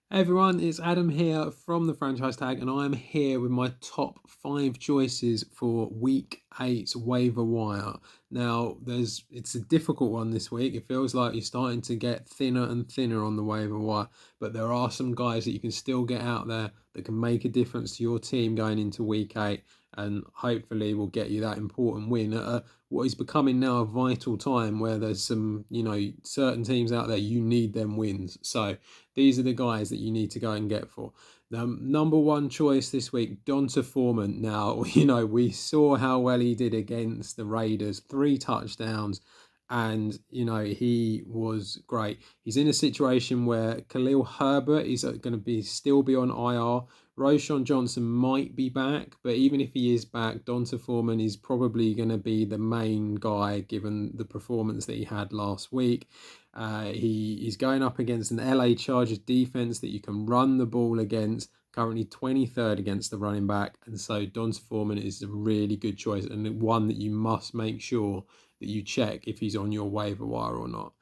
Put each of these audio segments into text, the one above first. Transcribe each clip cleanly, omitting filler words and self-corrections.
Hey everyone, it's Adam here from the Franchise Tag, and I'm here with my top 5 choices for Week 8's waiver wire. Now, it's a difficult one this week. It feels like you're starting to get thinner and thinner on the waiver wire, but there are some guys that you can still get out there that can make a difference to your team going into Week 8, and hopefully will get you that important win at what is becoming now a vital time where there's some, certain teams out there you need them wins. So these are the guys that you need to go and get for. The number one choice this week, Donta Foreman. Now, we saw how well he did against the Raiders, 3 touchdowns, and, he was great. He's in a situation where Khalil Herbert is going to still be on IR. Roshan Johnson might be back, but even if he is back, Donta Foreman is probably going to be the main guy given the performance that he had last week. He's going up against an LA Chargers defense that you can run the ball against, currently 23rd against the running back. And so Donta Foreman is a really good choice and one that you must make sure that you check if he's on your waiver wire or not.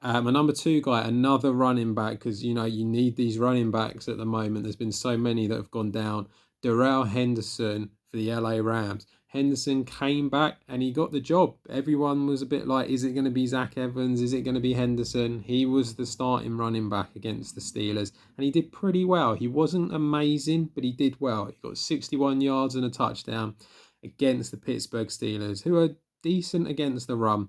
My number 2 guy, another running back, because you need these running backs at the moment. There's been so many that have gone down. Darrell Henderson for the LA Rams. Henderson came back and he got the job. Everyone was a bit like, is it going to be Zach Evans? Is it going to be Henderson? He was the starting running back against the Steelers and he did pretty well. He wasn't amazing, but he did well. He got 61 yards and a touchdown against the Pittsburgh Steelers, who are decent against the run.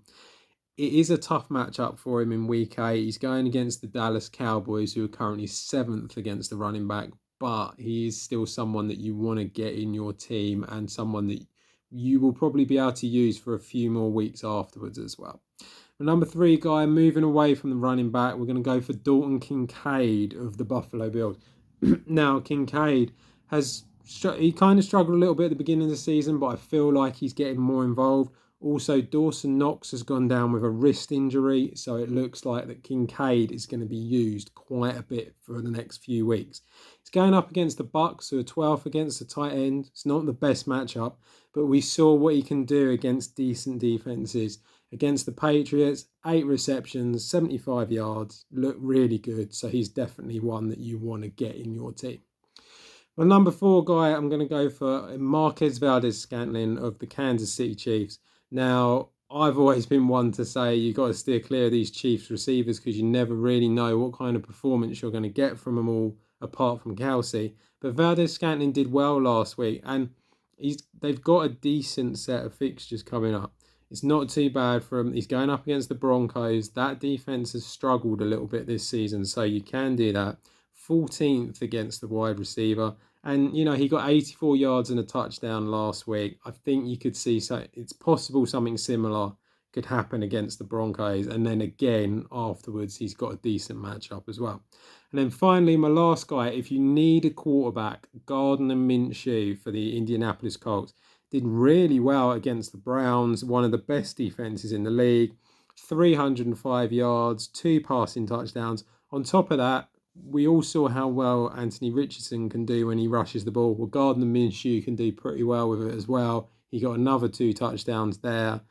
It is a tough matchup for him in week 8. He's going against the Dallas Cowboys, who are currently 7th against the running back, but he is still someone that you want to get in your team and someone that you will probably be able to use for a few more weeks afterwards as well. The number 3 guy, moving away from the running back, we're going to go for Dalton Kincaid of the Buffalo Bills. Now, Kincaid he kind of struggled a little bit at the beginning of the season, but I feel like he's getting more involved. Also, Dawson Knox has gone down with a wrist injury, so it looks like that Kincaid is going to be used quite a bit for the next few weeks. He's going up against the Bucks, who are 12th against the tight end. It's not the best matchup, but we saw what he can do against decent defenses. Against the Patriots, 8 receptions, 75 yards, look really good. So he's definitely one that you want to get in your team. My number 4 guy, I'm going to go for Marquez Valdes-Scantling of the Kansas City Chiefs. Now, I've always been one to say you got to steer clear of these Chiefs receivers because you never really know what kind of performance you're going to get from them all, apart from Kelsey. But Valdes-Scantling did well last week, and they've got a decent set of fixtures coming up. It's not too bad for him. He's going up against the Broncos. That defense has struggled a little bit this season, so you can do that. 14th against the wide receiver. And, he got 84 yards and a touchdown last week. I think you could see, so it's possible something similar could happen against the Broncos. And then again, afterwards, he's got a decent matchup as well. And then finally, my last guy, if you need a quarterback, Gardner Minshew for the Indianapolis Colts. Did really well against the Browns, one of the best defenses in the league. 305 yards, 2 passing touchdowns. On top of that, we all saw how well Anthony Richardson can do when he rushes the ball. Well, Gardner Minshew can do pretty well with it as well. He got another 2 touchdowns there.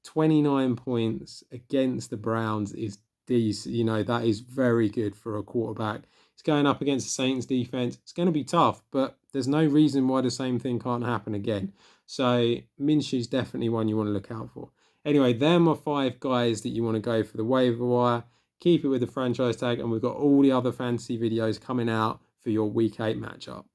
29 points against the Browns is decent. That is very good for a quarterback. He's going up against the Saints defense. It's going to be tough, but there's no reason why the same thing can't happen again. So Minshew's definitely one you want to look out for. Anyway, them are 5 guys that you want to go for the waiver wire. Keep it with the franchise tag, and we've got all the other fantasy videos coming out for your week 8 matchup.